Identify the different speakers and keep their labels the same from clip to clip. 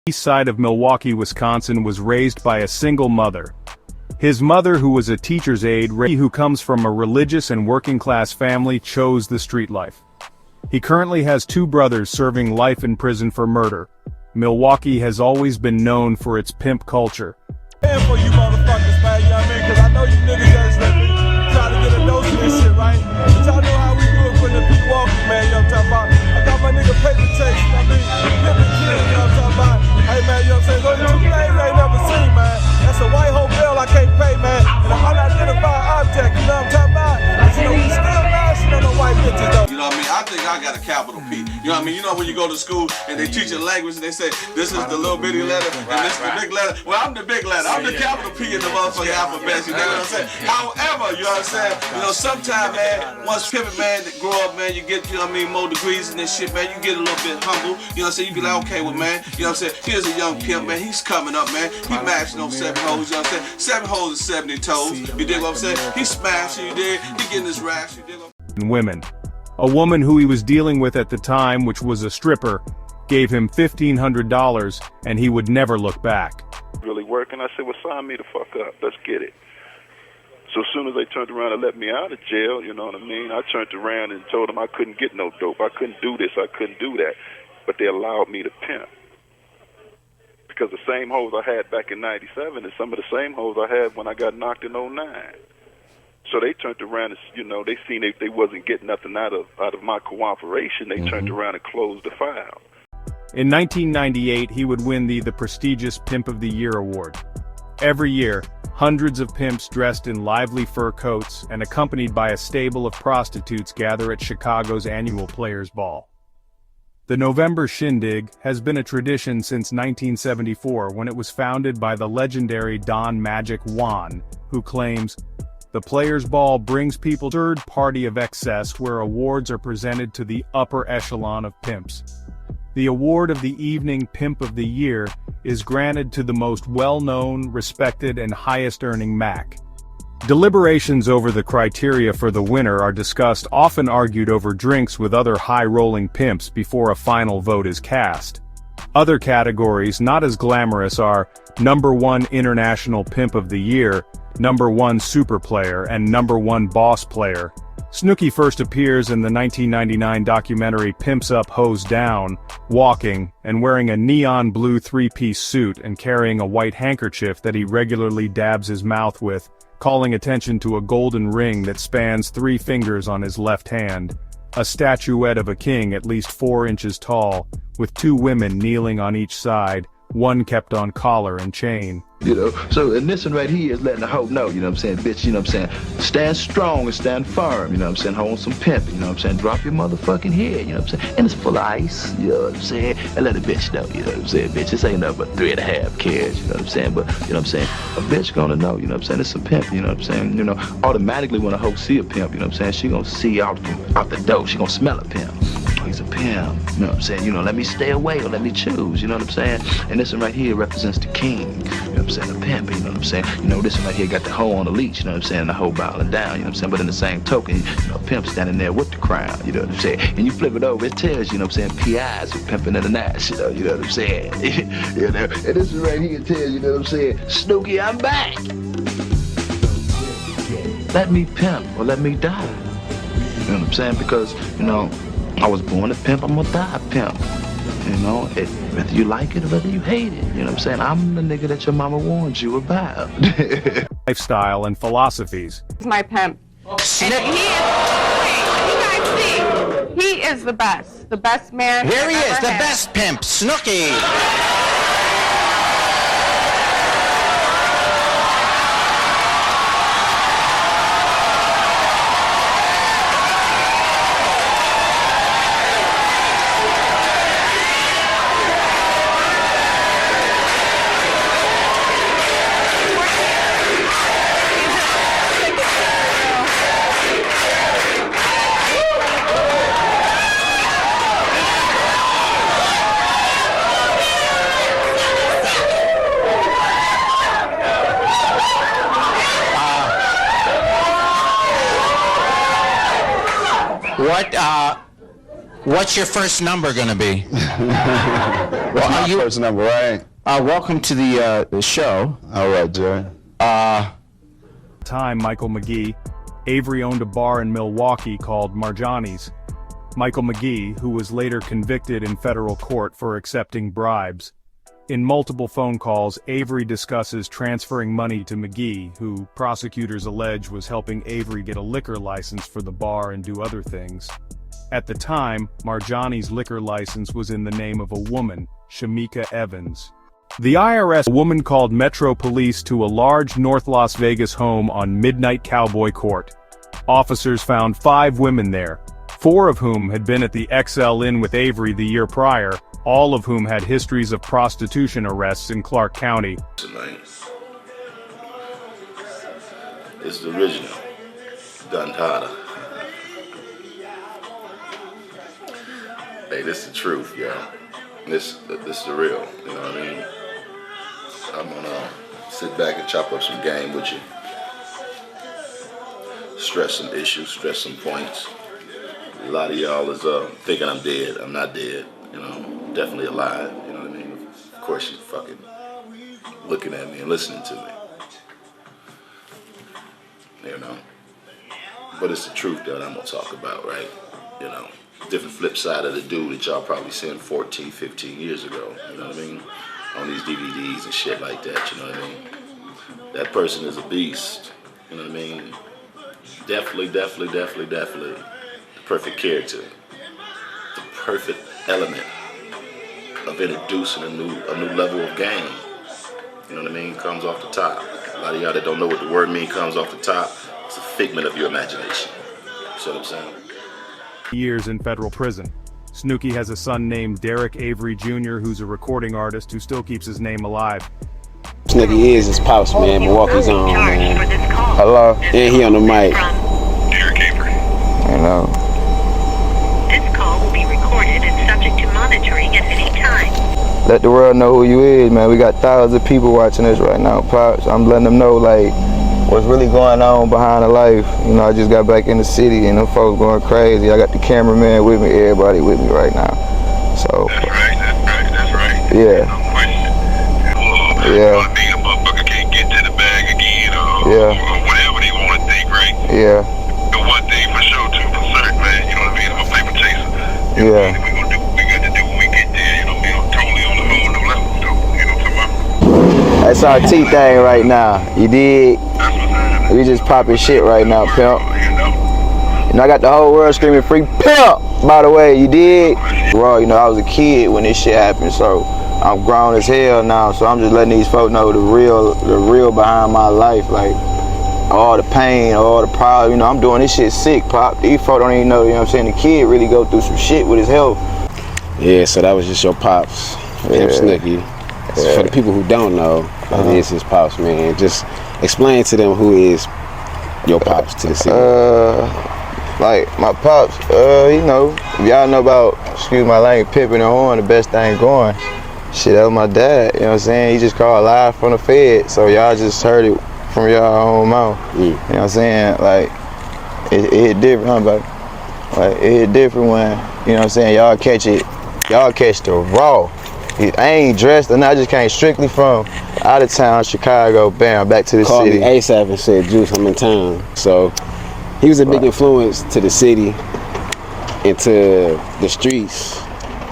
Speaker 1: east side of Milwaukee, Wisconsin, was raised by a single mother. His mother, who was a teacher's aide, who comes from a religious and working-class family, chose the street life. He currently has two brothers serving life in prison for murder. Milwaukee has always been known for its pimp culture.
Speaker 2: And for you motherfuckers, man, you know what I mean? Because I know you niggas just trying to get a dose of this shit, right? But y'all know how we do it for the Milwaukee, man, you know what I'm talking about? I got my nigga paper chase, you know what I mean? Pimpin' kid, you know what I'm talking about? Hey, man, you know what I'm saying? Those are two things I ain't never seen, man. That's a white hotel I can't pay, man. And an unidentified object, you know what I'm talking about? But you know, we still mashing on the white bitches, though.
Speaker 3: You know what I mean? I think I got a capital P. You know what I mean? You know when you go to school and they teach you language and they say, this is the little bitty letter and this is the big letter. Well, I'm the big letter. I'm the capital P in the motherfucking alphabet. You know what I'm saying? However, you know what I'm saying? You know, sometimes, man, once pimpin', man, that grow up, man, you get, you know what I mean, more degrees and this shit, man. You get a little bit humble. You know what I'm saying? You be like, okay, well, man, you know what I'm saying? Here's a young pimp, man. He's coming up, man. He mashing on 7 hoes, you know what I'm saying? 7 hoes and 70 toes. You dig what I'm saying? He smashing, you dig? He getting his rash, you dig what I'm saying?
Speaker 1: Women. A woman who he was dealing with at the time, which was a stripper, gave him $1,500 and he would never look back.
Speaker 4: Really working. I said, well, sign me the fuck up. Let's get it. So as soon as they turned around and let me out of jail, you know what I mean, I turned around and told them I couldn't get no dope. I couldn't do this. I couldn't do that. But they allowed me to pimp. Because the same hoes I had back in 97 is some of the same hoes I had when I got knocked in 09. So they turned around and, you know, they seen they wasn't getting nothing out of my cooperation. They turned around and closed the file.
Speaker 1: In 1998, he would win the prestigious Pimp of the Year award. Every year, hundreds of pimps dressed in lively fur coats and accompanied by a stable of prostitutes gather at Chicago's annual Players Ball. The November Shindig has been a tradition since 1974, when it was founded by the legendary Don Magic Juan, who claims, "The Players Ball brings people to a third party of excess where awards are presented to the upper echelon of pimps. The award of the evening Pimp of the Year is granted to the most well-known, respected, and highest-earning Mac." Deliberations over the criteria for the winner are discussed, often argued over drinks with other high-rolling pimps before a final vote is cast. Other categories not as glamorous are number 1 International Pimp of the Year, number 1 Super Player, and number 1 Boss Player. Snooky first appears in the 1999 documentary Pimps Up, Hoes Down, walking, and wearing a neon blue 3-piece suit and carrying a white handkerchief that he regularly dabs his mouth with, calling attention to a golden ring that spans 3 fingers on his left hand, a statuette of a king at least 4 inches tall, with 2 women kneeling on each side, one kept on collar and chain.
Speaker 5: You know, so and this one right here is letting the hoe know, you know what I'm saying, bitch, you know what I'm saying, stand strong and stand firm, you know what I'm saying, hold on some pimp, you know what I'm saying, drop your motherfucking head, you know what I'm saying, and it's full of ice, you know what I'm saying, and let a bitch know, you know what I'm saying, bitch, this ain't nothing but 3.5 carats, you know what I'm saying, but, you know what I'm saying, a bitch gonna know, you know what I'm saying, it's a pimp, you know what I'm saying, you know, automatically when a hoe see a pimp, you know what I'm saying, she gonna see out the door, she gonna smell a pimp. He's a pimp, you know what I'm saying, you know, let me stay away or let me choose, you know what I'm saying, and this one right here represents the king, you know what I'm saying, the pimp, you know what I'm saying, you know, this one right here got the hoe on the leash, you know what I'm saying, the hoe bowing down, you know what I'm saying, but in the same token, you know, pimp standing there with the crown, you know what I'm saying, and you flip it over, it tells you, you know what I'm saying, PIs are pimping in the nash, you know what I'm saying, you know, and this one right here tells you know what I'm saying, Snooky, I'm back, let me pimp or let me die, you know what I'm saying, because, you know, I was born a pimp, I'm gonna die a pimp. You know, whether you like it or whether you hate it. You know what I'm saying? I'm the nigga that your mama warned you about.
Speaker 1: Lifestyle and philosophies.
Speaker 6: He's my pimp. And he is the best man.
Speaker 7: Here he is, the best pimp, Snooky. What's your first number gonna be? Well,
Speaker 8: My first number, right?
Speaker 7: welcome to the show.
Speaker 8: All right, Jerry.
Speaker 1: Time, Michael McGee. Avery owned a bar in Milwaukee called Marjani's. Michael McGee, who was later convicted in federal court for accepting bribes. In multiple phone calls, Avery discusses transferring money to McGee, who prosecutors allege was helping Avery get a liquor license for the bar and do other things. At the time, Marjani's liquor license was in the name of a woman, Shamika Evans. The IRS, a woman called Metro Police to a large North Las Vegas home on Midnight Cowboy Court. Officers found 5 women there, 4 of whom had been at the XL Inn with Avery the year prior, all of whom had histories of prostitution arrests in Clark County.
Speaker 5: It's the original Dantata. Hey, this is the truth, yo. This is the real, you know what I mean? I'm gonna sit back and chop up some game with you. Stress some issues, stress some points. A lot of y'all is thinking I'm dead. I'm not dead, you know. Definitely alive, you know what I mean? Of course you're fucking looking at me and listening to me. You know? But it's the truth that I'm gonna talk about, right? You know? Different flip side of the dude that y'all probably seen 14, 15 years ago, you know what I mean? On these DVDs and shit like that, you know what I mean? That person is a beast, you know what I mean? Definitely the perfect character. The perfect element of introducing a new level of game. You know what I mean? Comes off the top. A lot of y'all that don't know what the word means comes off the top. It's a figment of your imagination. You see what I'm saying?
Speaker 1: Years in federal prison. Snooky has a son named Derrick Avery Sr. who's a recording artist who still keeps his name alive.
Speaker 9: Snooky is his pops, man. Milwaukee's on, man.
Speaker 8: Hello?
Speaker 9: And he on the mic.
Speaker 10: Derrick Avery.
Speaker 8: Hello.
Speaker 11: This call will be recorded and subject to monitoring at any time.
Speaker 8: Let the world know who you is, man. We got thousands of people watching this right now, Pops. I'm letting them know, like, what's really going on behind the life. You know, I just got back in the city and them folks going crazy. I got the cameraman with me, everybody with me right now. So.
Speaker 10: That's right.
Speaker 8: Yeah.
Speaker 10: No question.
Speaker 8: Yeah.
Speaker 10: I mean, a motherfucker can't get to the bag again,
Speaker 8: yeah.
Speaker 10: Or whatever they want to think, right?
Speaker 8: Yeah.
Speaker 10: The one thing for sure, too, for certain, man, you know what I mean? I'm a paper chaser.
Speaker 8: Yeah.
Speaker 10: We're gonna do what we got to do when we get there, you know what I mean? I'm totally on the whole new level, though. You know what I'm talking about?
Speaker 8: That's our T thing right now. You dig?
Speaker 10: That's what's happening.
Speaker 8: We just popping shit right now, pimp.
Speaker 10: You know?
Speaker 8: You know, I got the whole world screaming free pimp, by the way, you dig? Bro, you know, I was a kid when this shit happened, so I'm grown as hell now, so I'm just letting these folks know the real behind my life, like all the pain, all the problems. You know, I'm doing this shit sick, Pop. These folks don't even know, you know what I'm saying? The kid really go through some shit with his health.
Speaker 9: Yeah, so that was just your pops, Pimp Snooky. So for the people who don't know, that is his pops, man. Just explain to them who is your pops to the city.
Speaker 8: Like my pops, you know, if y'all know about, excuse my language, pimping the horn, the best thing going. Shit, that was my dad, you know what I'm saying? He just called live from the Fed, so y'all just heard it from y'all own mouth. You know what I'm saying? Like, it hit different, huh, baby? Like, it hit different when, you know what I'm saying, y'all catch the raw. I ain't dressed, and I just came strictly from out of town, Chicago, bam, back to the
Speaker 9: Called
Speaker 8: city.
Speaker 9: Me ASAP and said, Juice, I'm in town. So he was a big influence to the city and to the streets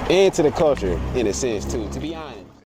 Speaker 9: and to the culture in a sense too, to be honest.